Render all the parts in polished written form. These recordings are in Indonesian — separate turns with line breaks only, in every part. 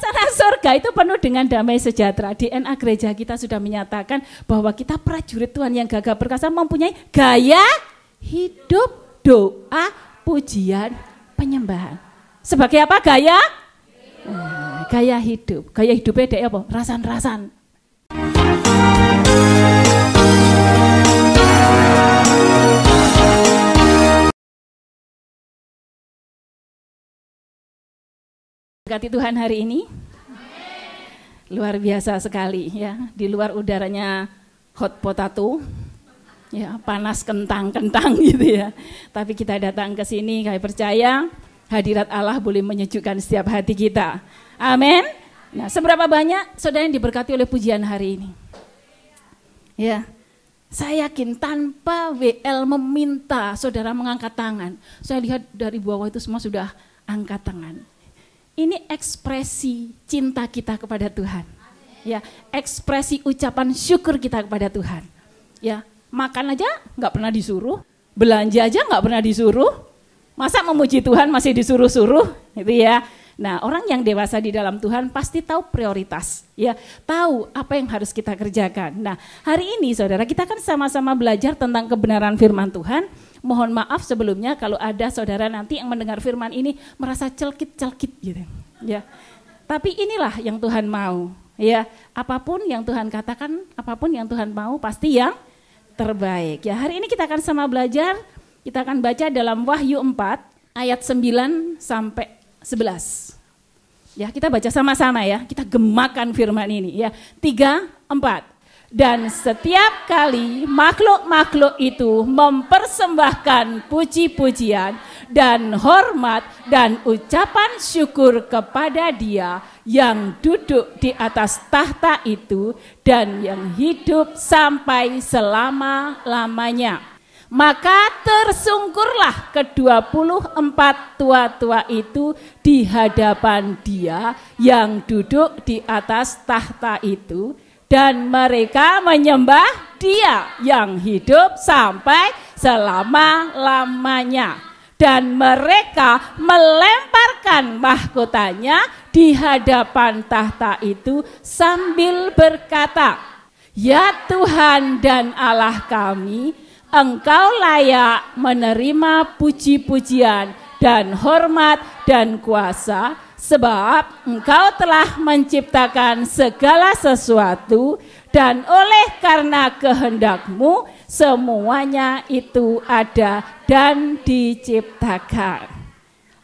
Suasana surga itu penuh dengan damai sejahtera. DNA gereja kita sudah menyatakan bahwa kita prajurit Tuhan yang gagah perkasa, mempunyai gaya hidup, doa, pujian, penyembahan. Sebagai apa gaya? Gaya hidup. Gaya hidupnya dek apa? Rasan-rasan. Berkati Tuhan hari ini. Luar biasa sekali ya. Di luar udaranya hot potato. Ya, panas kentang-kentang gitu ya. Tapi kita datang ke sini, kami percaya hadirat Allah boleh menyejukkan setiap hati kita. Amin. Nah, seberapa banyak saudara yang diberkati oleh pujian hari ini? Ya. Saya yakin tanpa WL meminta saudara mengangkat tangan. Saya lihat dari bawah itu semua sudah angkat tangan. Ini ekspresi cinta kita kepada Tuhan. Ya, ekspresi ucapan syukur kita kepada Tuhan. Ya, makan aja nggak pernah disuruh, belanja aja nggak pernah disuruh. Masa memuji Tuhan masih disuruh-suruh, gitu ya. Nah, orang yang dewasa di dalam Tuhan pasti tahu prioritas, ya, tahu apa yang harus kita kerjakan. Nah, hari ini saudara kita kan sama-sama belajar tentang kebenaran firman Tuhan. Mohon maaf sebelumnya kalau ada saudara nanti yang mendengar firman ini merasa celkit-celkit gitu, ya. Tapi inilah yang Tuhan mau, ya. Apapun yang Tuhan katakan, apapun yang Tuhan mau pasti yang terbaik. Ya, hari ini kita akan sama belajar, kita akan baca dalam Wahyu 4 ayat 9 sampai 11. Ya, kita baca sama-sama ya. Kita gemakan firman ini ya. 3, 4. Dan setiap kali makhluk-makhluk itu mempersembahkan puji-pujian dan hormat dan ucapan syukur kepada Dia yang duduk di atas tahta itu dan yang hidup sampai selama-lamanya. Maka tersungkurlah ke-24 tua-tua itu di hadapan Dia yang duduk di atas tahta itu, dan mereka menyembah Dia yang hidup sampai selama-lamanya. Dan mereka melemparkan mahkotanya di hadapan tahta itu sambil berkata, "Ya Tuhan dan Allah kami, Engkau layak menerima puji-pujian dan hormat dan kuasa, sebab Engkau telah menciptakan segala sesuatu, dan oleh karena kehendak-Mu semuanya itu ada dan diciptakan."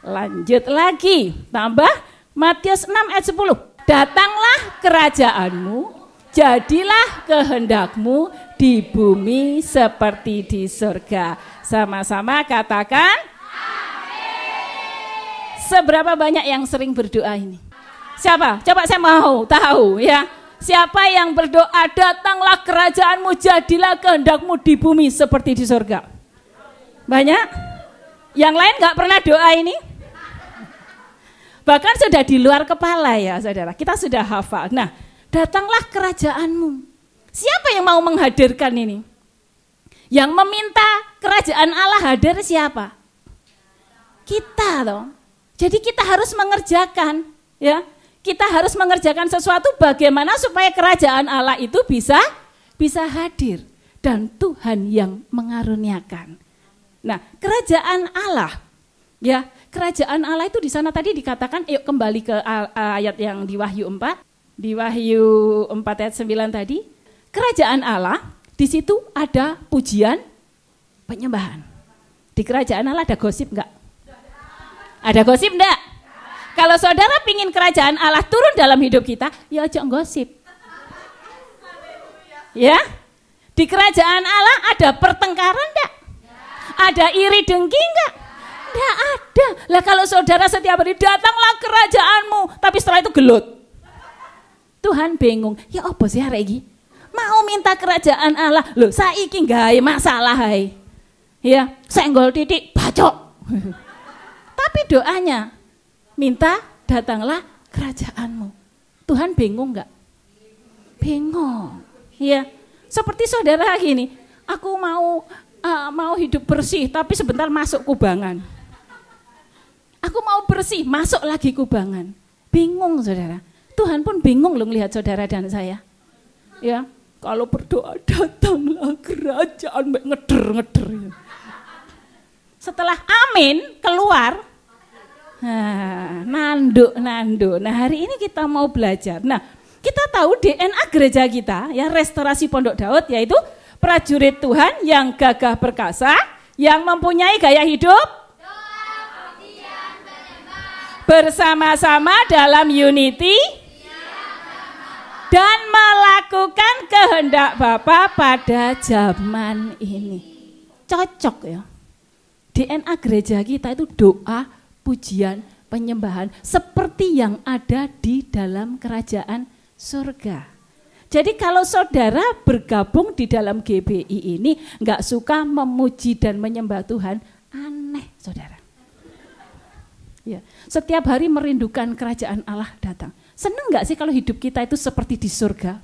Lanjut lagi, tambah Matius 6 ayat 10. Datanglah kerajaan-Mu, jadilah kehendak-Mu di bumi seperti di surga. Sama-sama katakan amin. Seberapa banyak yang sering berdoa ini? Siapa? Coba saya mau tahu ya. Siapa yang berdoa, datanglah kerajaan-Mu, jadilah kehendak-Mu di bumi seperti di surga? Banyak? Yang lain gak pernah doa ini? Bahkan sudah di luar kepala ya saudara. Kita sudah hafal. Nah, datanglah kerajaan-Mu. Siapa yang mau menghadirkan ini? Yang meminta kerajaan Allah hadir siapa? Kita toh. Jadi kita harus mengerjakan, ya. Kita harus mengerjakan sesuatu bagaimana supaya kerajaan Allah itu bisa hadir dan Tuhan yang mengaruniakan. Nah, kerajaan Allah, ya, kerajaan Allah itu di sana tadi dikatakan, yuk kembali ke ayat yang di Wahyu 4. Di Wahyu 4 ayat 9 tadi, kerajaan Allah, di situ ada pujian, penyembahan. Di kerajaan Allah ada gosip enggak? Ada gosip enggak? Kalau saudara pingin kerajaan Allah turun dalam hidup kita, ya jangan gosip. Ya, di kerajaan Allah ada pertengkaran enggak? Ada iri dengki enggak? Enggak ada. Lah kalau saudara setiap hari datanglah kerajaan-Mu, tapi setelah itu gelut. Tuhan bingung, ya apa sih hari ini? Mau minta kerajaan Allah, loh saiki gawe masalah hai. Ya, senggol titik bacok. Tapi doanya minta datanglah kerajaan-Mu. Tuhan bingung enggak? Bingung. Ya, seperti saudara gini, aku mau hidup bersih tapi sebentar masuk kubangan. Aku mau bersih, masuk lagi kubangan. Bingung saudara. Tuhan pun bingung loh melihat saudara dan saya. Ya, kalau berdoa datanglah kerajaan, ngeder. Setelah amin keluar, nanduk. Nah hari ini kita mau belajar. Nah kita tahu DNA gereja kita, ya Restorasi Pondok Daud, yaitu prajurit Tuhan yang gagah perkasa, yang mempunyai gaya hidup bersama-sama dalam unity dan melakukan kehendak Bapa pada zaman ini. Cocok ya. DNA gereja kita itu doa, pujian, penyembahan seperti yang ada di dalam kerajaan surga. Jadi kalau saudara bergabung di dalam GBI ini nggak suka memuji dan menyembah Tuhan, aneh saudara. Ya, setiap hari merindukan kerajaan Allah datang. Senang nggak sih kalau hidup kita itu seperti di surga?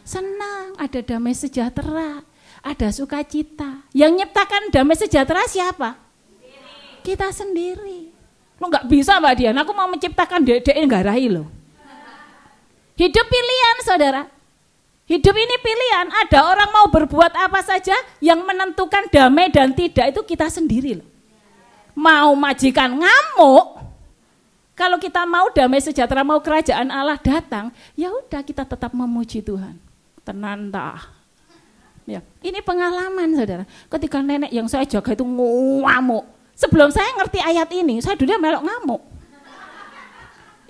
Senang, ada damai sejahtera, ada sukacita. Yang nyiptakan damai sejahtera siapa? Kita sendiri. Lo nggak bisa Mbak Dian, aku mau menciptakan dedek ngarahi lo. Hidup pilihan saudara. Hidup ini pilihan, ada orang mau berbuat apa saja, yang menentukan damai dan tidak itu kita sendiri loh. Mau majikan ngamuk, kalau kita mau damai sejahtera, mau kerajaan Allah datang, ya udah kita tetap memuji Tuhan. Tenan tah. Ya, ini pengalaman saudara. Ketika nenek yang saya jaga itu ngamuk. Sebelum saya ngerti ayat ini, saya dulu melok ngamuk.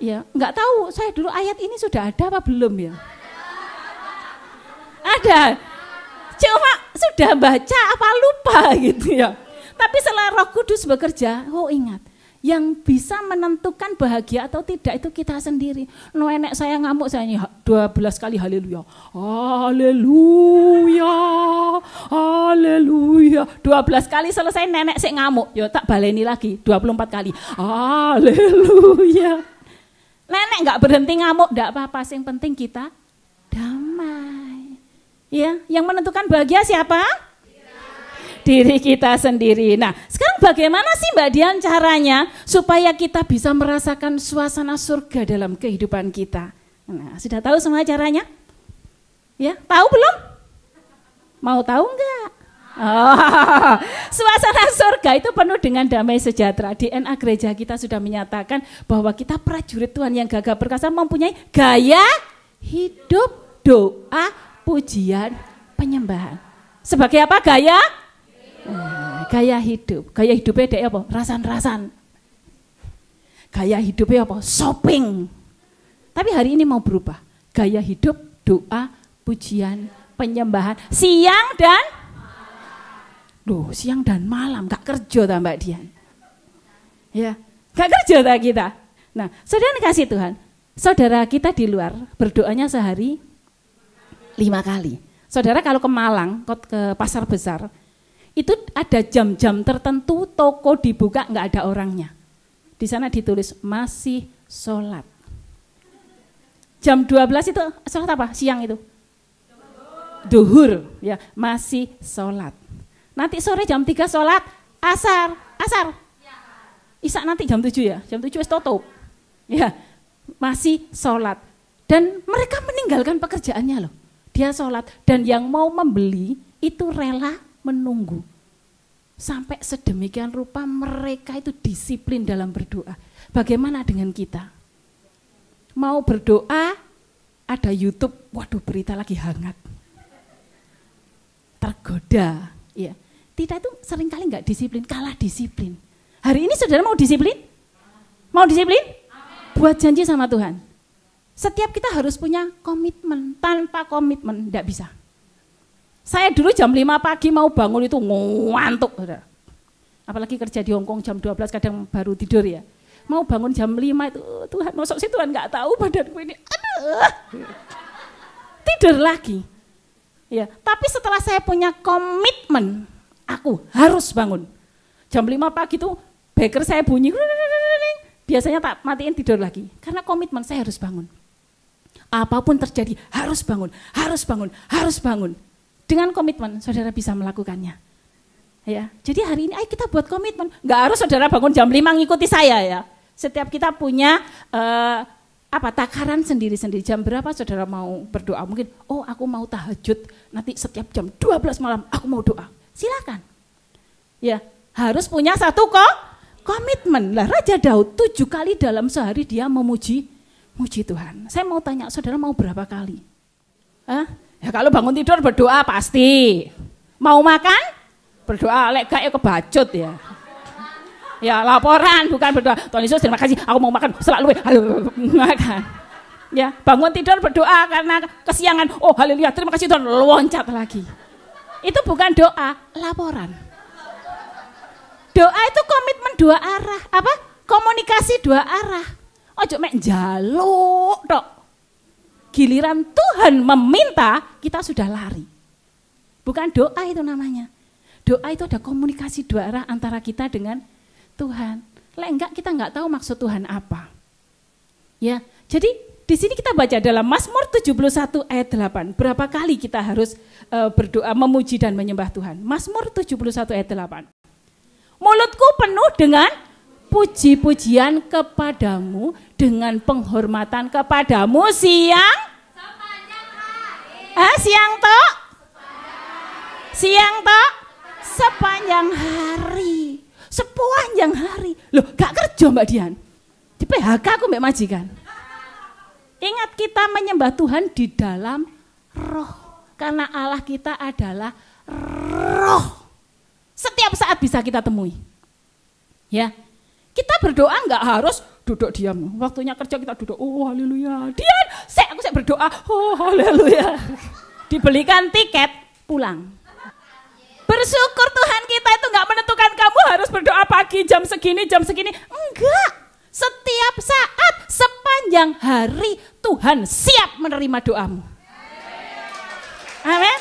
Ya, nggak tahu saya dulu ayat ini sudah ada apa belum ya? Ada. Cuma sudah baca apa lupa gitu ya. Tapi setelah Roh Kudus bekerja, oh ingat, yang bisa menentukan bahagia atau tidak itu kita sendiri. Nenek saya ngamuk, saya 12 kali haleluya. Haleluya. Haleluya. 12 kali selesai nenek sik ngamuk, yo tak baleni lagi 24 kali. Haleluya. Nenek enggak berhenti ngamuk, enggak apa-apa, yang penting kita damai. Ya, yang menentukan bahagia siapa? Diri kita sendiri. Nah, sekarang bagaimana sih Mbak Dian caranya supaya kita bisa merasakan suasana surga dalam kehidupan kita? Nah, sudah tahu semua caranya? Ya, tahu belum? Mau tahu enggak? Oh, suasana surga itu penuh dengan damai sejahtera. DNA gereja kita sudah menyatakan bahwa kita prajurit Tuhan yang gagah perkasa, mempunyai gaya hidup, doa, pujian, penyembahan. Sebagai apa gaya? Gaya hidup. Gaya hidupnya ada apa? Rasan-rasan. Gaya hidupnya apa? Shopping. Tapi hari ini mau berubah. Gaya hidup, doa, pujian, penyembahan. Siang dan siang dan malam. Gak kerja tak Mbak Dian? Ya, gak kerja tak kita? Nah, saudara kasih Tuhan. Saudara kita di luar berdoanya sehari 5 kali. Saudara kalau ke Malang, ke pasar besar, itu ada jam-jam tertentu toko dibuka nggak ada orangnya. Di sana ditulis masih sholat. Jam 12 itu sholat apa? Siang itu? Duhur, ya masih sholat. Nanti sore jam 3 sholat asar. Isya nanti jam 7 ya, jam 7 wis tutup. Ya, masih sholat. Dan mereka meninggalkan pekerjaannya loh. Dia sholat dan yang mau membeli itu rela menunggu. Sampai sedemikian rupa mereka itu disiplin dalam berdoa. Bagaimana dengan kita? Mau berdoa, ada YouTube, waduh berita lagi hangat. Tergoda, ya. Kita itu seringkali enggak disiplin, kalah disiplin. Hari ini saudara mau disiplin? Mau disiplin? Buat janji sama Tuhan. Setiap kita harus punya komitmen, tanpa komitmen enggak bisa. Saya dulu jam 5 pagi mau bangun itu ngantuk. Apalagi kerja di Hongkong jam 12 kadang baru tidur ya. Mau bangun jam 5 itu, Tuhan masuk sih Tuhan enggak tahu badanku ini. Aduh. Tidur lagi. Ya, tapi setelah saya punya komitmen, aku harus bangun. Jam 5 pagi itu beker saya bunyi, biasanya tak matiin tidur lagi. Karena komitmen saya harus bangun. Apapun terjadi harus bangun, harus bangun, harus bangun. Dengan komitmen saudara bisa melakukannya. Ya, jadi hari ini ayo kita buat komitmen. Enggak harus saudara bangun jam 5 ngikuti saya ya. Setiap kita punya takaran sendiri-sendiri. Jam berapa saudara mau berdoa? Mungkin, aku mau tahajud, nanti setiap jam 12 malam aku mau doa. Silakan. Ya, harus punya satu komitmen. Lah Raja Daud 7 kali dalam sehari dia memuji Tuhan. Saya mau tanya, saudara mau berapa kali? Ya kalau bangun tidur berdoa pasti. Mau makan? Berdoa, lek gak ya kebacut ya. Ya laporan, bukan berdoa. Tuhan Yesus terima kasih, aku mau makan selalu makan. Ya, bangun tidur berdoa karena kesiangan. Oh haleluya, terima kasih Tuhan, loncat lagi. Itu bukan doa, laporan. Doa itu komitmen 2 arah. Komunikasi 2 arah. Ojo mek njaluk tok. Giliran Tuhan meminta, kita sudah lari. Bukan doa itu namanya. Doa itu ada komunikasi 2 arah antara kita dengan Tuhan. Lek enggak, kita enggak tahu maksud Tuhan apa. Ya, jadi di sini kita baca dalam Mazmur 71 ayat 8. Berapa kali kita harus berdoa, memuji dan menyembah Tuhan? Mazmur 71 ayat 8. Mulutku penuh dengan puji-pujian kepadamu, dengan penghormatan kepadamu siang sepanjang hari. Sepanjang hari. Loh, gak kerja Mbak Dian. Di PHK aku Mbak majikan. Ingat, kita menyembah Tuhan di dalam roh. Karena Allah kita adalah roh. Setiap saat bisa kita temui. Ya. Kita berdoa enggak harus duduk diam. Waktunya kerja kita duduk. Oh haleluya. Dian, aku berdoa. Oh haleluya. Dibelikan tiket, pulang. Bersyukur Tuhan kita itu enggak menentukan kamu harus berdoa pagi jam segini. Enggak. Setiap saat, sepanjang hari Tuhan siap menerima doamu. Amin.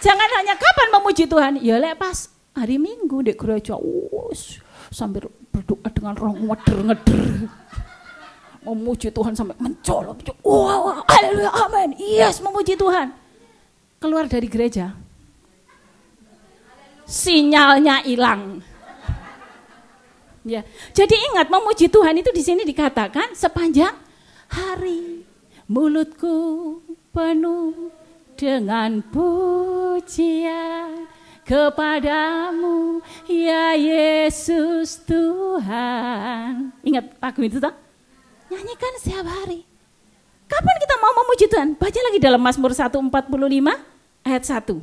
Jangan hanya kapan memuji Tuhan. Ya lek pas hari Minggu di gereja. Sambil berdoa dengan roh ngeder-ngeder. Memuji Tuhan sampai mencolok. Wow, haleluya, amin. Yes, memuji Tuhan. Keluar dari gereja. Sinyalnya hilang. Ya. Jadi ingat, memuji Tuhan itu di sini dikatakan sepanjang hari. Mulutku penuh dengan pujian kepadamu ya Yesus Tuhan. Ingat lagu itu toh? Nyanyikan setiap hari. Kapan kita mau memuji Tuhan? Baca lagi dalam Mazmur 145 ayat 1.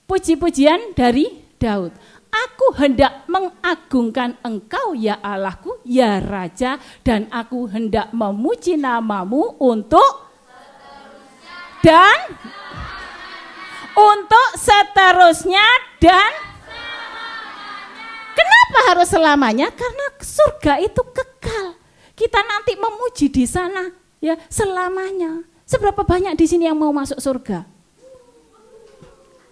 Puji-pujian dari Daud. Aku hendak mengagungkan Engkau ya Allahku, ya Raja, dan aku hendak memuji namamu untuk seterusnya dan kenapa harus selamanya? Karena surga itu kekal. Kita nanti memuji di sana ya selamanya. Seberapa banyak di sini yang mau masuk surga?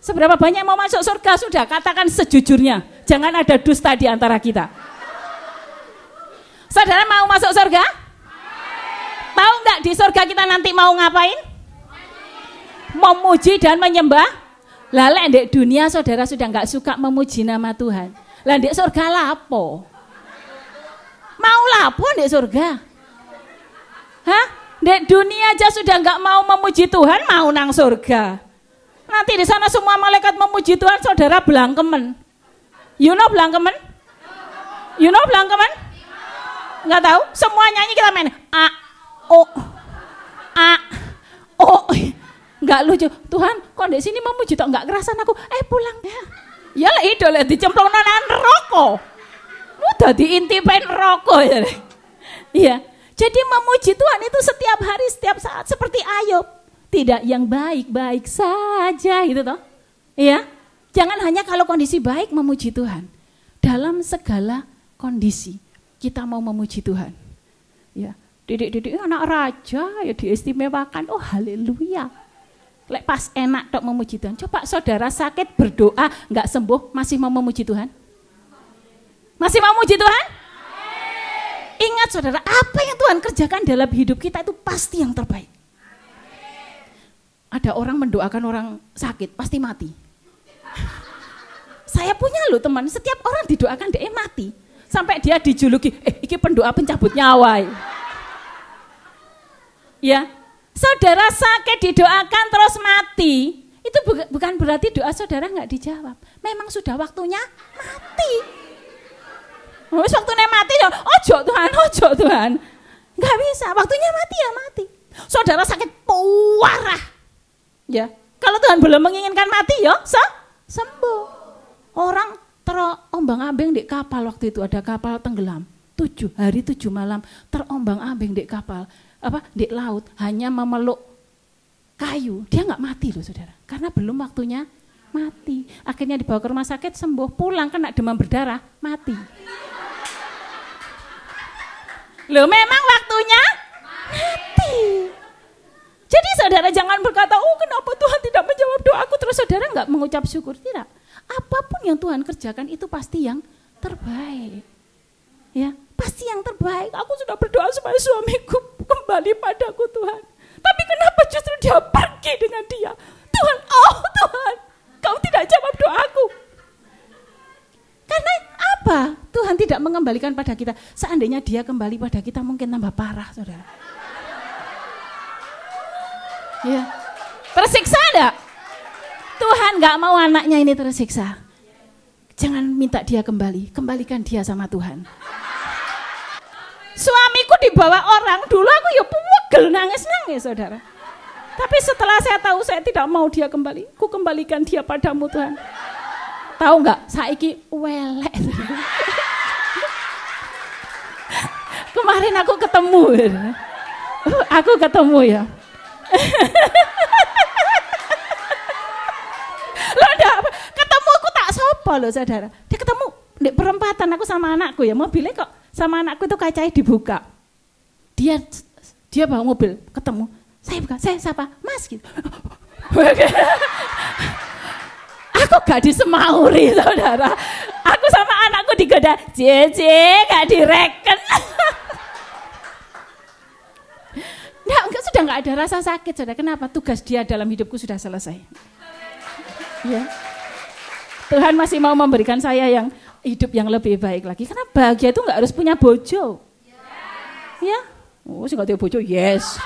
Seberapa banyak yang mau masuk surga? Sudah katakan sejujurnya. Jangan ada dusta di antara kita. Saudara mau masuk surga? Tahu enggak di surga kita nanti mau ngapain? Memuji dan menyembah. Lah di dunia saudara sudah enggak suka memuji nama Tuhan. Lah di surga lapo? Mau lapo di surga? Hah? Di dunia aja sudah enggak mau memuji Tuhan, mau nang surga. Nanti di sana semua malaikat memuji Tuhan, saudara belangkemen. You know belangkemen? You know belangkemen? Enggak tahu? Semua nyanyi kita main a o. Enggak lucu. Tuhan, kok di sini memuji tok enggak kerasan aku. Pulang ya. Ya lah itu lah dicemplung nang rokok. Udah diintipen rokok ya. Iya. Jadi memuji Tuhan itu setiap hari, setiap saat seperti Ayub. Tidak yang baik-baik saja gitu toh. Iya. Jangan hanya kalau kondisi baik memuji Tuhan. Dalam segala kondisi kita mau memuji Tuhan. Ya. Didik-didik anak raja ya diistimewakan. Oh haleluya. Lek pas enak tok memuji Tuhan. Coba saudara sakit berdoa enggak sembuh masih mau memuji Tuhan? Masih mau memuji Tuhan? Ingat saudara, apa yang Tuhan kerjakan dalam hidup kita itu pasti yang terbaik. Ada orang mendoakan orang sakit, pasti mati. Saya punya loh teman, setiap orang didoakan dia mati. Sampai dia dijuluki, iki pendoa pencabut nyawa. Ya, saudara sakit didoakan terus mati, itu bukan berarti doa saudara nggak dijawab. Memang sudah waktunya mati. Wis waktunya mati ya, ojo Tuhan. Nggak bisa, waktunya mati ya mati. Saudara sakit parah. Ya, kalau Tuhan belum menginginkan mati ya sembuh. Orang terombang-ambing di kapal waktu itu, ada kapal tenggelam. 7 hari 7 malam terombang-ambing di kapal, di laut, hanya memeluk kayu. Dia nggak mati loh saudara, karena belum waktunya mati. Akhirnya dibawa ke rumah sakit, sembuh, pulang kena demam berdarah, mati. Loh memang waktunya mati. Jadi saudara jangan berkata, oh kenapa Tuhan tidak menjawab doaku, terus saudara nggak mengucap syukur. Tidak, apapun yang Tuhan kerjakan itu pasti yang terbaik. Ya, pasti yang terbaik. Aku sudah berdoa supaya suamiku kembali padaku Tuhan. Tapi kenapa justru dia pergi dengan dia? Tuhan, oh Tuhan, kau tidak jawab doaku. Karena apa? Tuhan tidak mengembalikan pada kita. Seandainya dia kembali pada kita mungkin tambah parah, saudara. Ya, tersiksa enggak? Tuhan enggak mau anaknya ini tersiksa. Jangan minta dia kembali, kembalikan dia sama Tuhan. Suamiku dibawa orang, dulu aku ya pegel nangis-nangis saudara. Tapi setelah saya tahu saya tidak mau dia kembali, ku kembalikan dia padamu Tuhan. Tahu enggak, saiki welek. Kemarin aku ketemu ya. Loh ketemu aku tak sopo loh saudara. Dia ketemu di perempatan aku sama anakku ya, mobilnya kok sama anakku itu kacanya dibuka. Dia bawa mobil, ketemu. Saya buka, saya sapa, Mas gitu. Aku gak disemauri saudara. Aku sama anakku digoda, Jece gak direken. Enggak, sudah gak ada rasa sakit saudara. Kenapa? Tugas dia dalam hidupku sudah selesai. Ya. Tuhan masih mau memberikan saya yang hidup yang lebih baik lagi. Karena bahagia itu gak harus punya bojo. Ya. Oh, sih gak punya bojo, yes.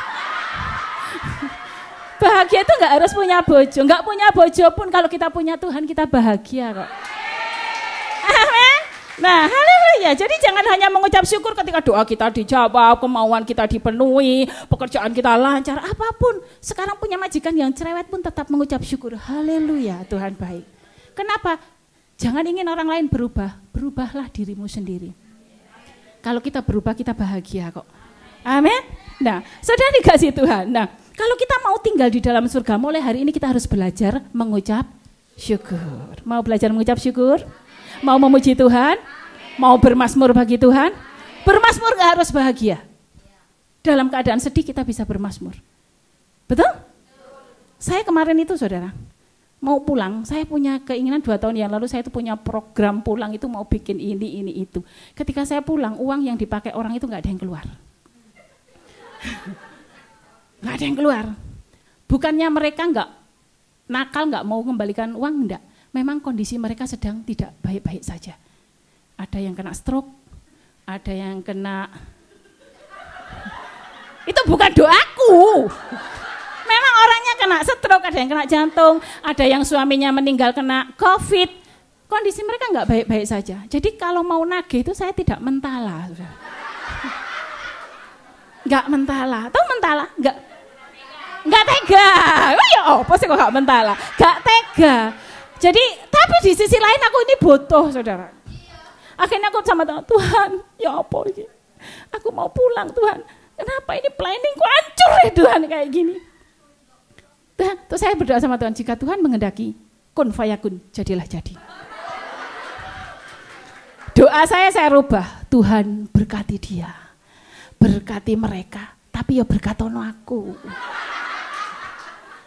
Bahagia itu gak harus punya bojo. Gak punya bojo pun kalau kita punya Tuhan kita bahagia kok. Amin. Nah, haleluya. Jadi jangan hanya mengucap syukur ketika doa kita dijawab, kemauan kita dipenuhi, pekerjaan kita lancar, apapun. Sekarang punya majikan yang cerewet pun tetap mengucap syukur. Haleluya, Tuhan baik. Kenapa? Jangan ingin orang lain berubah, berubahlah dirimu sendiri. Kalau kita berubah kita bahagia kok. Amin. Nah, saudara dikasih Tuhan. Nah, kalau kita mau tinggal di dalam surga, mulai hari ini kita harus belajar mengucap syukur. Mau belajar mengucap syukur? Mau memuji Tuhan? Mau bermazmur bagi Tuhan? Bermazmur gak harus bahagia. Dalam keadaan sedih kita bisa bermazmur. Betul? Saya kemarin itu saudara, mau pulang, saya punya keinginan 2 tahun yang lalu saya itu punya program pulang itu mau bikin ini itu. Ketika saya pulang, uang yang dipakai orang itu gak ada yang keluar. Nggak ada yang keluar. Bukannya mereka nggak nakal, nggak mau kembalikan uang, enggak. Memang kondisi mereka sedang tidak baik-baik saja. Ada yang kena stroke, ada yang kena... Itu bukan doaku. Memang orangnya kena stroke, ada yang kena jantung, ada yang suaminya meninggal kena COVID. Kondisi mereka nggak baik-baik saja. Jadi kalau mau nagih itu saya tidak mentala. Nggak mentala. Tahu mentala? Nggak tega. Oh ya apa sih kok nggak mentala? Nggak tega. Jadi tapi di sisi lain aku ini butuh saudara. Akhirnya aku sama Tuhan, ya apa ini? Aku mau pulang Tuhan. Kenapa ini planningku hancur ya Tuhan kayak gini? Terus saya berdoa sama Tuhan, jika Tuhan menghendaki kun fayakun, jadilah jadi. Doa saya rubah, Tuhan berkati dia. Berkati mereka, tapi ya berkatono aku.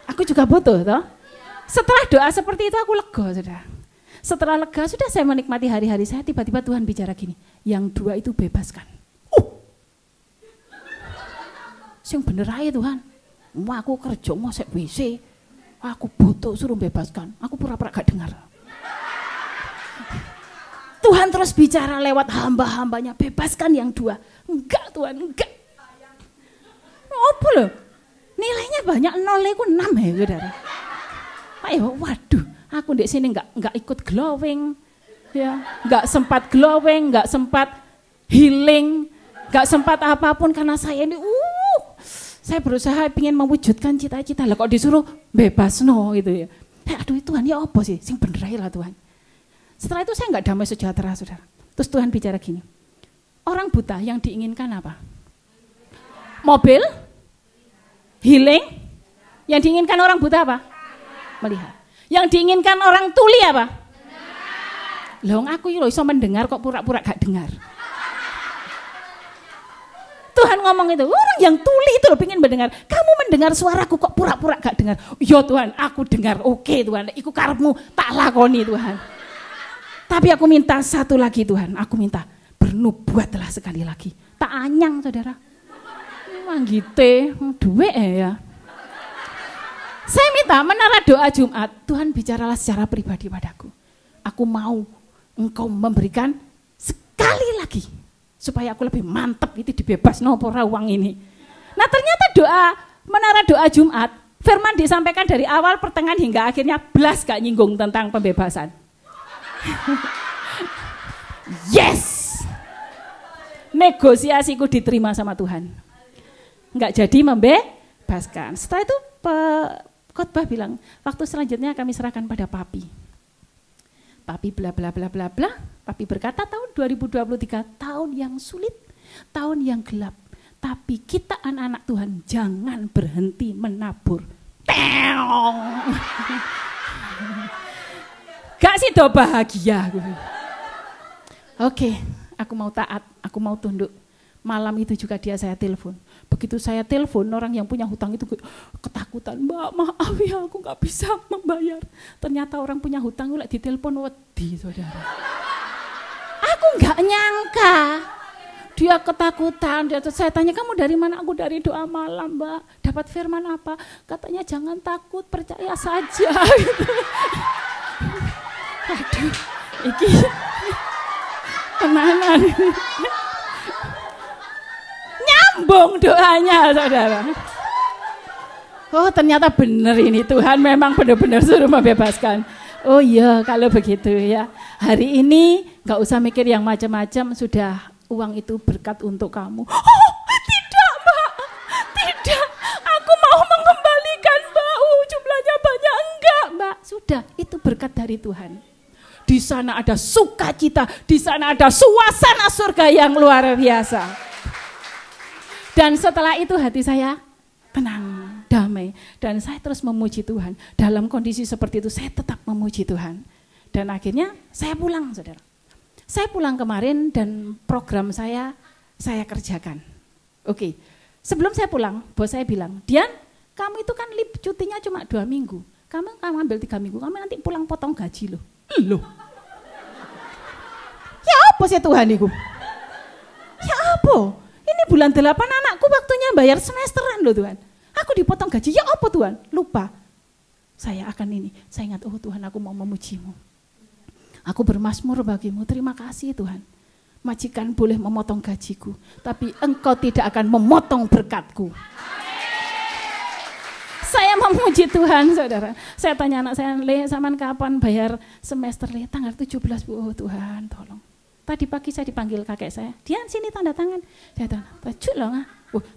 Aku juga butuh toh. Setelah doa seperti itu aku lega sudah. Setelah lega sudah saya menikmati hari-hari saya, tiba-tiba Tuhan bicara gini, yang 2 itu bebaskan. Sing bener aja Tuhan. Aku kerja mau sek WC. Aku butuh suruh bebaskan. Aku pura-pura gak dengar. Tuhan terus bicara lewat hamba-hambanya, bebaskan yang 2. Enggak Tuhan, enggak. Apa loh. Nilainya banyak, nol itu 6 ya saudara. Ayo, waduh, aku di sini nggak ikut glowing, ya, nggak sempat glowing, nggak sempat healing, nggak sempat apapun karena saya ini, saya berusaha ingin mewujudkan cita-cita lah. Kok disuruh bebas no gitu ya. Aduh Tuhan ya apa sih, sing bener lah Tuhan. Setelah itu saya nggak damai sejahtera saudara. Terus Tuhan bicara gini, orang buta yang diinginkan apa? Mobil, healing, yang diinginkan orang buta apa? Melihat. Yang diinginkan orang tuli apa? Loh aku iso mendengar kok pura-pura gak dengar. Tuhan ngomong itu, orang yang tuli itu loh pengen mendengar. Kamu mendengar suaraku kok pura-pura gak dengar. Ya Tuhan, aku dengar. Oke Tuhan, iku karepmu tak lakoni Tuhan. Tapi aku minta satu lagi Tuhan, aku minta bernubuatlah sekali lagi. Tak anyang saudara. Manggite, duwe ya. Saya minta menara doa Jumat, Tuhan bicaralah secara pribadi padaku. Aku mau engkau memberikan sekali lagi supaya aku lebih mantap itu dibebas no pora uang ini. Nah ternyata doa menara doa Jumat, firman disampaikan dari awal pertengahan hingga akhirnya belas gak nyinggung tentang pembebasan. Yes, negosiasiku diterima sama Tuhan. Enggak jadi membebaskan. Setelah itu khotbah bilang, waktu selanjutnya kami serahkan pada Papi. Papi bla bla bla bla bla. Papi berkata tahun 2023 tahun yang sulit, tahun yang gelap. Tapi kita anak-anak Tuhan jangan berhenti menabur. Teong. Gak sih do bahagia. Oke, aku mau taat, aku mau tunduk. Malam itu juga dia saya telepon. Begitu saya telepon, orang yang punya hutang itu ketakutan. Mbak, maaf ya aku gak bisa membayar. Ternyata orang punya hutang lek ditelepon wedi, saudara. Aku gak nyangka. Dia ketakutan. Saya tanya, kamu dari mana? Aku dari doa malam, Mbak. Dapat firman apa? Katanya jangan takut, percaya saja. Aduh, iki tenanan. Nyambung doanya saudara. Oh ternyata benar ini Tuhan memang benar-benar suruh membebaskan. Oh iya kalau begitu ya. Hari ini gak usah mikir yang macam-macam, sudah uang itu berkat untuk kamu. Oh tidak Mbak, tidak. Aku mau mengembalikan Mbak. Jumlahnya banyak. Enggak Mbak, sudah itu berkat dari Tuhan. Di sana ada sukacita, di sana ada suasana surga yang luar biasa. Dan setelah itu hati saya tenang, damai. Dan saya terus memuji Tuhan. Dalam kondisi seperti itu saya tetap memuji Tuhan. Dan akhirnya saya pulang saudara. Saya pulang kemarin dan program saya kerjakan. Oke, sebelum saya pulang, bos saya bilang, Dian, kamu itu kan cutinya cuma 2 minggu. Kamu ambil 3 minggu, kamu nanti pulang potong gaji loh. Loh. Ya apa sih Tuhan itu? Ya apa? Ini bulan 8 anakku waktunya bayar semesteran loh Tuhan. Aku dipotong gaji, ya apa Tuhan? Lupa. Saya akan ini, saya ingat, oh Tuhan aku mau memujimu. Aku bermazmur bagimu, terima kasih Tuhan. Majikan boleh memotong gajiku, tapi engkau tidak akan memotong berkatku. Saya memuji Tuhan saudara. Saya tanya anak saya, Le, saman kapan bayar semester Le? Tanggal 17 Bu, oh Tuhan tolong. Tadi pagi saya dipanggil kakek saya, Dian sini tanda tangan. Saya tanya, baju loh nggak?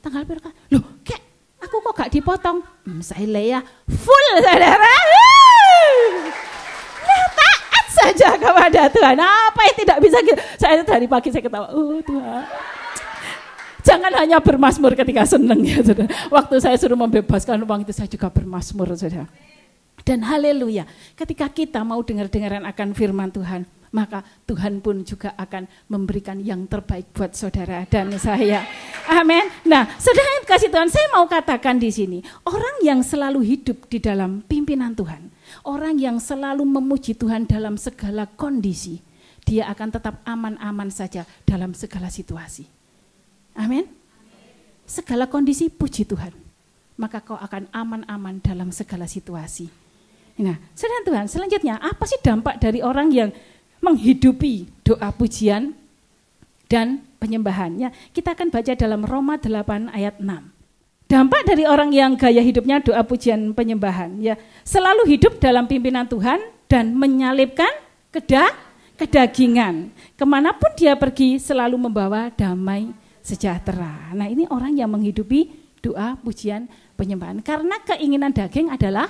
Tanggal berapa? Loh kek, aku kok gak dipotong? Saya Lea full saudara. Taat saja kepada Tuhan. Apa yang tidak bisa kita? Saya dari pagi saya ketawa, oh Tuhan. Jangan hanya bermazmur ketika senang ya saudara. Waktu saya suruh membebaskan uang itu saya juga bermazmur saudara. Dan haleluya, ketika kita mau dengar-dengaran akan firman Tuhan, maka Tuhan pun juga akan memberikan yang terbaik buat saudara dan saya. Amin. Nah, saudara yang kasih Tuhan, saya mau katakan di sini, orang yang selalu hidup di dalam pimpinan Tuhan, orang yang selalu memuji Tuhan dalam segala kondisi, dia akan tetap aman-aman saja dalam segala situasi. Amin. Segala kondisi puji Tuhan, maka kau akan aman-aman dalam segala situasi. Nah, saudara Tuhan, selanjutnya apa sih dampak dari orang yang menghidupi doa pujian dan penyembahannya? Kita akan baca dalam Roma 8 ayat 6. Dampak dari orang yang gaya hidupnya doa pujian penyembahan, ya, selalu hidup dalam pimpinan Tuhan dan menyalipkan kedagingan. Kemanapun dia pergi selalu membawa damai sejahtera. Nah, ini orang yang menghidupi doa pujian penyembahan. Karena keinginan daging adalah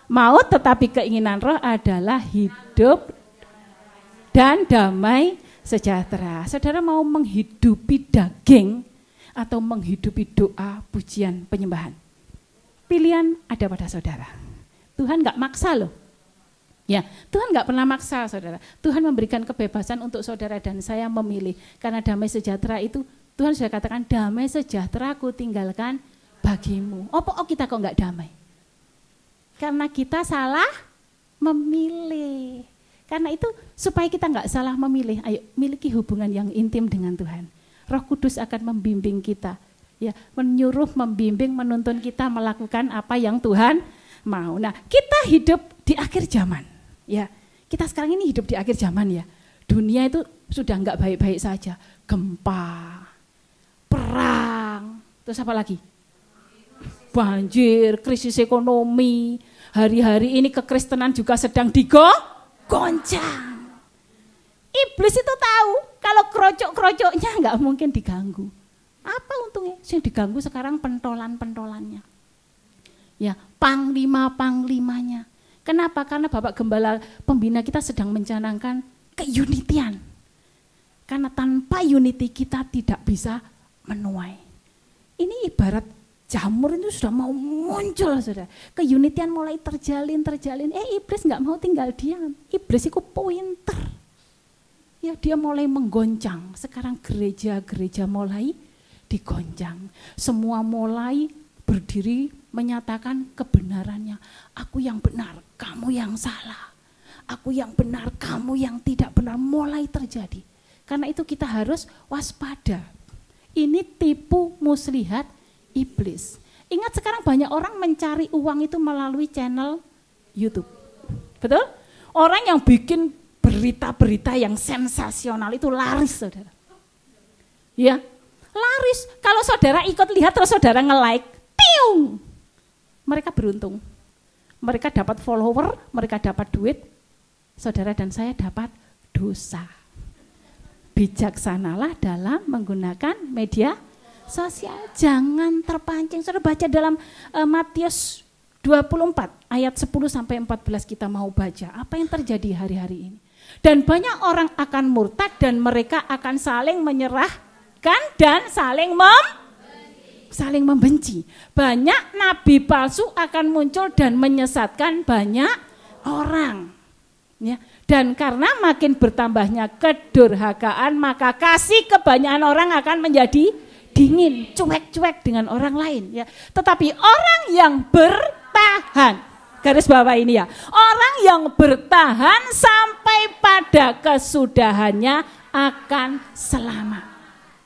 maut, tetapi keinginan roh adalah hidup dan damai sejahtera. Saudara mau menghidupi daging atau menghidupi doa, pujian, penyembahan? Pilihan ada pada saudara. Tuhan gak maksa loh. Ya, Tuhan gak pernah maksa saudara. Tuhan memberikan kebebasan untuk saudara dan saya memilih. Karena damai sejahtera itu, Tuhan sudah katakan damai sejahtera aku tinggalkan bagimu. Apa kita kok gak damai? Karena kita salah memilih. Karena itu supaya kita gak salah memilih, ayo miliki hubungan yang intim dengan Tuhan. Roh Kudus akan membimbing kita, ya, menyuruh, membimbing, menuntun kita melakukan apa yang Tuhan mau. Nah, kita hidup di akhir zaman, ya. Kita sekarang ini hidup di akhir zaman, ya. Dunia itu sudah enggak baik-baik saja, gempa, perang, terus apa lagi? Banjir, krisis ekonomi. Hari-hari ini kekristenan juga sedang digoncang. Iblis itu tahu kalau krocok-krocoknya nggak mungkin diganggu. Apa untungnya? Yang diganggu sekarang pentolan-pentolannya. Ya, panglima-panglimanya. Kenapa? Karena Bapak Gembala pembina kita sedang mencanangkan keunitian. Karena tanpa unity kita tidak bisa menuai. Ini ibarat jamur itu sudah mau muncul, saudara. Keunitian mulai terjalin. Iblis nggak mau tinggal diam. Iblis itu pointer. Ya, dia mulai menggoncang. Sekarang gereja-gereja mulai digoncang. Semua mulai berdiri menyatakan kebenarannya. Aku yang benar, kamu yang salah. Aku yang benar, kamu yang tidak benar. Mulai terjadi. Karena itu kita harus waspada. Ini tipu muslihat iblis. Ingat sekarang banyak orang mencari uang itu melalui channel YouTube. Betul? Orang yang bikin berita-berita yang sensasional itu laris, saudara. Ya, laris. Kalau saudara ikut lihat terus saudara nge-like, tiung. Mereka beruntung. Mereka dapat follower, mereka dapat duit. Saudara dan saya dapat dosa. Bijaksanalah dalam menggunakan media sosial. Jangan terpancing. Saudara baca dalam Matius 24 ayat 10 sampai 14 kita mau baca. Apa yang terjadi hari-hari ini? Dan banyak orang akan murtad dan mereka akan saling menyerahkan dan saling membenci. Banyak nabi palsu akan muncul dan menyesatkan banyak orang. Ya. Dan karena makin bertambahnya kedurhakaan, maka kasih kebanyakan orang akan menjadi dingin, cuek-cuek dengan orang lain. Ya. Tetapi orang yang bertahan, garis bawah ini ya, orang yang bertahan sampai pada kesudahannya akan selamat.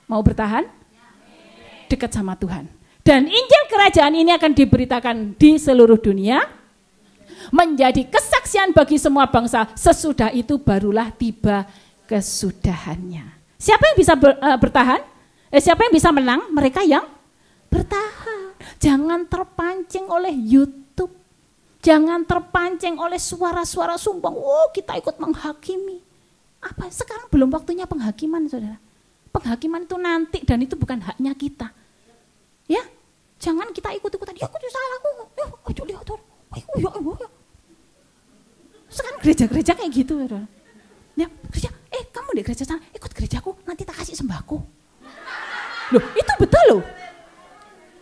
Mau bertahan? Dekat sama Tuhan. Dan Injil kerajaan ini akan diberitakan di seluruh dunia, menjadi kesaksian bagi semua bangsa. Sesudah itu barulah tiba kesudahannya. Siapa yang bisa bertahan? Siapa yang bisa menang? Mereka yang bertahan. Jangan terpancing oleh YouTube. Jangan terpancing oleh suara-suara sumbang. Oh, kita ikut menghakimi. Apa? Sekarang belum waktunya penghakiman, saudara. Penghakiman itu nanti dan itu bukan haknya kita. Ya, jangan kita ikut-ikutan. Ya, aku tuh salah aku. Ya, lihat tuh. Ya. Sekarang gereja-gereja kayak gitu, saudara. Ya, gereja. Kamu di gereja sana, ikut gerejaku, nanti tak kasih sembako. Loh, itu betul loh.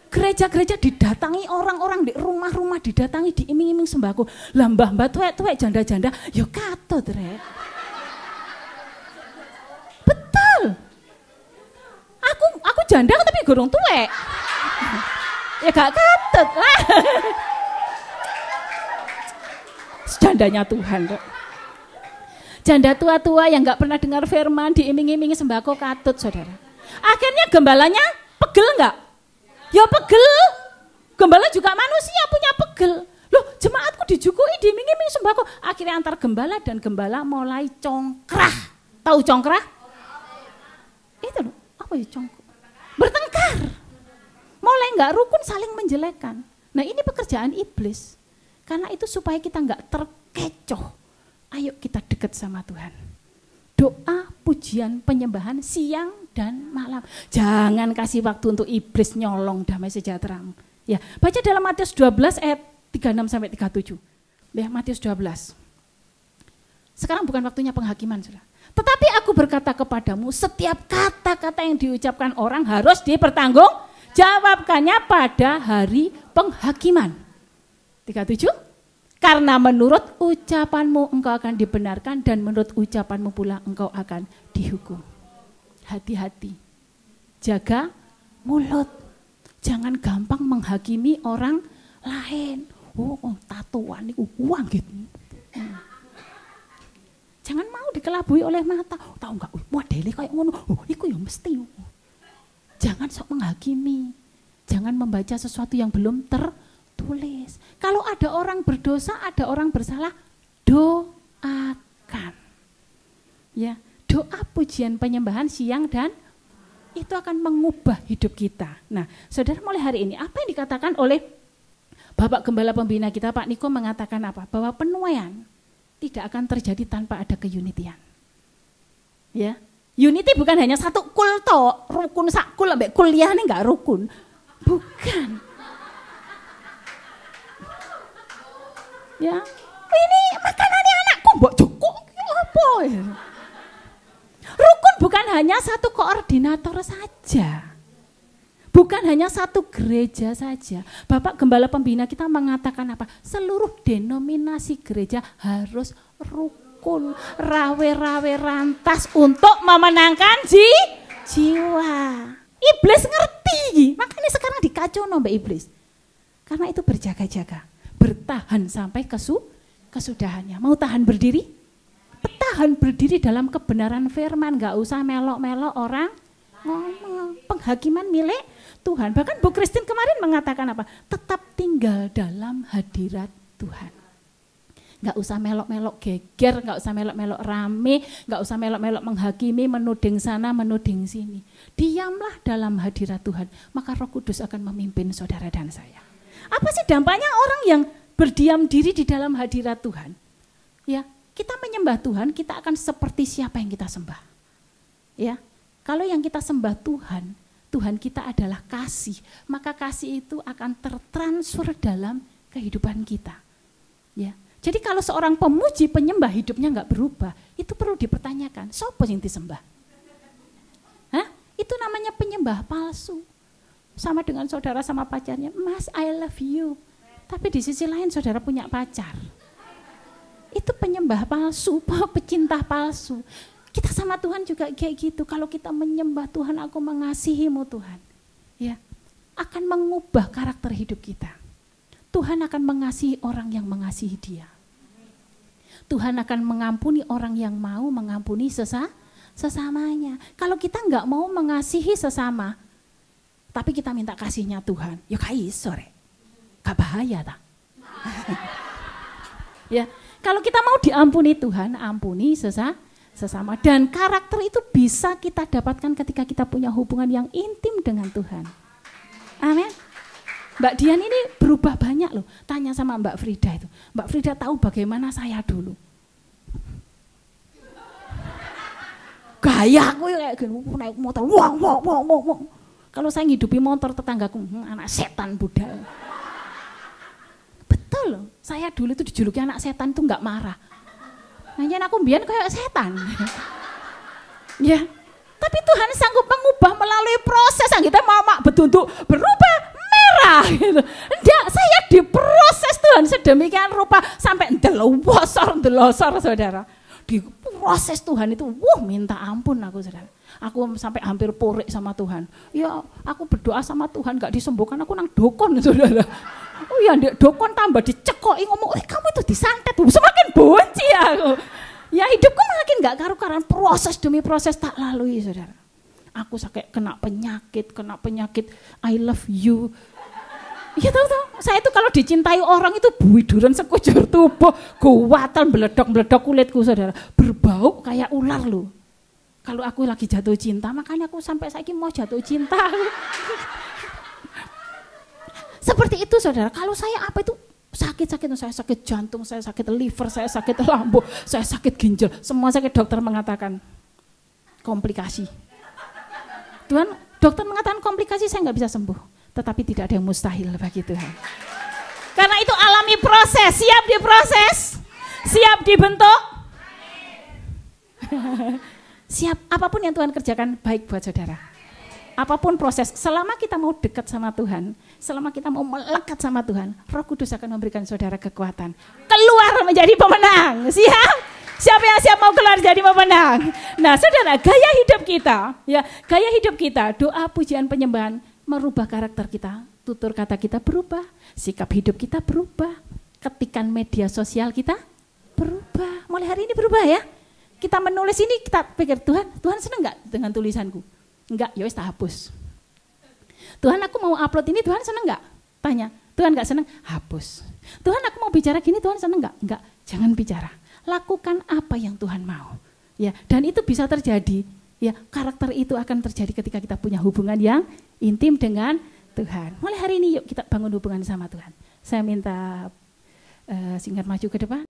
Gereja-gereja didatangi orang-orang, di rumah-rumah didatangi, diiming-iming sembako. Lah mbah-mbah tuwek-tuwek, janda-janda, ya katut, Rek. Betul. Aku janda tapi gorong tuwek. Ya gak katut lah. Jandanya Tuhan, Rek. Janda tua-tua yang gak pernah dengar firman, diiming-imingi sembako, katut, saudara. Akhirnya gembalanya pegel enggak? Ya pegel. Gembala juga manusia punya pegel. Loh, jemaatku dijukui diiming-iming sembako. Akhirnya antar gembala dan gembala mulai congkrah. Tahu congkrah? Itu loh, apa ya congkrah? Bertengkar. Mulai nggak rukun saling menjelekkan. Nah ini pekerjaan iblis. Karena itu supaya kita nggak terkecoh. Ayo kita dekat sama Tuhan. Doa, pujian, penyembahan siang dan malam. Jangan kasih waktu untuk iblis nyolong damai sejahtera. Ya, baca dalam Matius 12 ayat 36 sampai 37. Ya, Matius 12. Sekarang bukan waktunya penghakiman, Saudara. Tetapi aku berkata kepadamu, setiap kata-kata yang diucapkan orang harus dipertanggungjawabkannya pada hari penghakiman. 37. Karena menurut ucapanmu engkau akan dibenarkan dan menurut ucapanmu pula engkau akan dihukum. Hati-hati. Jaga mulut. Jangan gampang menghakimi orang lain. Oh, tatoan itu uang gitu. Jangan mau dikelabui oleh mata. Tahu enggak, modele kayak ngono. Oh, iku ya mesti. Jangan sok menghakimi. Jangan membaca sesuatu yang belum tertulis. Kalau ada orang berdosa, ada orang bersalah, doakan. Ya, doa, pujian, penyembahan siang dan itu akan mengubah hidup kita. Nah, Saudara, mulai hari ini apa yang dikatakan oleh Bapak Gembala Pembina kita, Pak Niko, mengatakan apa? Bahwa penuaian tidak akan terjadi tanpa ada keunitian. Ya, unity bukan hanya satu kul tok, rukun sakul ambek kuliah ini enggak rukun. Bukan. Ya, ini makanannya anakku mbok Joko apa ya? Rukun bukan hanya satu koordinator saja. Bukan hanya satu gereja saja. Bapak Gembala Pembina kita mengatakan apa? Seluruh denominasi gereja harus rukun, rawe-rawe rantas untuk memenangkan jiwa. Iblis ngerti, makanya sekarang dikacau mbak iblis. Karena itu berjaga-jaga, bertahan sampai kesudahannya. Mau tahan berdiri? Tahan berdiri dalam kebenaran firman, gak usah melok-melok orang ngomong. Penghakiman milik Tuhan. Bahkan Bu Christine kemarin mengatakan apa? Tetap tinggal dalam hadirat Tuhan. Gak usah melok-melok geger, gak usah melok-melok rame, gak usah melok-melok menghakimi, menuding sana, menuding sini. Diamlah dalam hadirat Tuhan, maka Roh Kudus akan memimpin saudara dan saya. Apa sih dampaknya orang yang berdiam diri di dalam hadirat Tuhan? Ya, kita menyembah Tuhan, kita akan seperti siapa yang kita sembah. Ya, kalau yang kita sembah Tuhan, Tuhan kita adalah kasih, maka kasih itu akan tertransfer dalam kehidupan kita. Ya, jadi kalau seorang pemuji penyembah hidupnya nggak berubah, itu perlu dipertanyakan. Sopo yang disembah? Hah? Itu namanya penyembah palsu. Sama dengan saudara sama pacarnya, Mas I love you. Tapi di sisi lain saudara punya pacar. Itu penyembah palsu, pecinta palsu. Kita sama Tuhan juga kayak gitu. Kalau kita menyembah Tuhan, aku mengasihimu Tuhan. Ya, akan mengubah karakter hidup kita. Tuhan akan mengasihi orang yang mengasihi Dia. Tuhan akan mengampuni orang yang mau mengampuni sesamanya. Kalau kita nggak mau mengasihi sesama, tapi kita minta kasihnya Tuhan, ya kayak sore, gak bahaya tak? Ya, kalau kita mau diampuni Tuhan, ampuni sesama. Dan karakter itu bisa kita dapatkan ketika kita punya hubungan yang intim dengan Tuhan. Amin. Mbak Dian ini berubah banyak loh. Tanya sama Mbak Frida itu. Mbak Frida tahu bagaimana saya dulu. Gaya aku kayak gini, naik motor, wong. Kalau saya ngidupi motor tetanggaku, anak setan budal. Betul loh, saya dulu itu dijuluki anak setan itu nggak marah. Nanya aku mbiyen kayak setan. Ya, tapi Tuhan sanggup mengubah melalui proses yang kita mau bentuk berubah merah gitu. Enggak, saya diproses Tuhan sedemikian rupa sampai ndelosor saudara. Diproses Tuhan itu, minta ampun aku saudara. Aku sampai hampir porik sama Tuhan. Ya, aku berdoa sama Tuhan gak disembuhkan, aku nang dokon saudara. Oh ya, dokon tambah dicekoki ngomong, kamu itu disantet, semakin benci aku. Ya hidupku makin gak karu-karuan, proses demi proses tak lalui saudara. Aku sampai kena penyakit, I love you. Ya tahu, saya itu kalau dicintai orang itu buiduran sekujur tubuh, guwatan meledok kulitku saudara, berbau kayak ular loh. Kalau aku lagi jatuh cinta, makanya aku sampai saiki mau jatuh cinta. Seperti itu saudara, kalau saya apa itu sakit-sakit, saya sakit jantung, saya sakit liver, saya sakit lambung, saya sakit ginjal, semua sakit, dokter mengatakan komplikasi. Tuhan, dokter mengatakan komplikasi, saya nggak bisa sembuh. Tetapi tidak ada yang mustahil bagi Tuhan. Karena itu alami proses, siap diproses, siap dibentuk. Siap, apapun yang Tuhan kerjakan baik buat saudara. Apapun proses, selama kita mau dekat sama Tuhan, selama kita mau melekat sama Tuhan, Roh Kudus akan memberikan saudara kekuatan. Keluar menjadi pemenang, siap? Siapa yang siap mau keluar jadi pemenang? Nah saudara, gaya hidup kita, ya gaya hidup kita, doa, pujian, penyembahan, merubah karakter kita, tutur kata kita berubah, sikap hidup kita berubah, ketikan media sosial kita berubah. Mulai hari ini berubah ya. Kita menulis ini, kita pikir Tuhan senang nggak dengan tulisanku? Enggak, ya wis tak hapus. Tuhan aku mau upload ini, Tuhan senang nggak? Tanya, Tuhan nggak senang? Hapus. Tuhan aku mau bicara gini, Tuhan senang nggak? Enggak, jangan bicara. Lakukan apa yang Tuhan mau. Ya, dan itu bisa terjadi. Ya, karakter itu akan terjadi ketika kita punya hubungan yang intim dengan Tuhan. Mulai hari ini yuk kita bangun hubungan sama Tuhan. Saya minta Singer maju ke depan.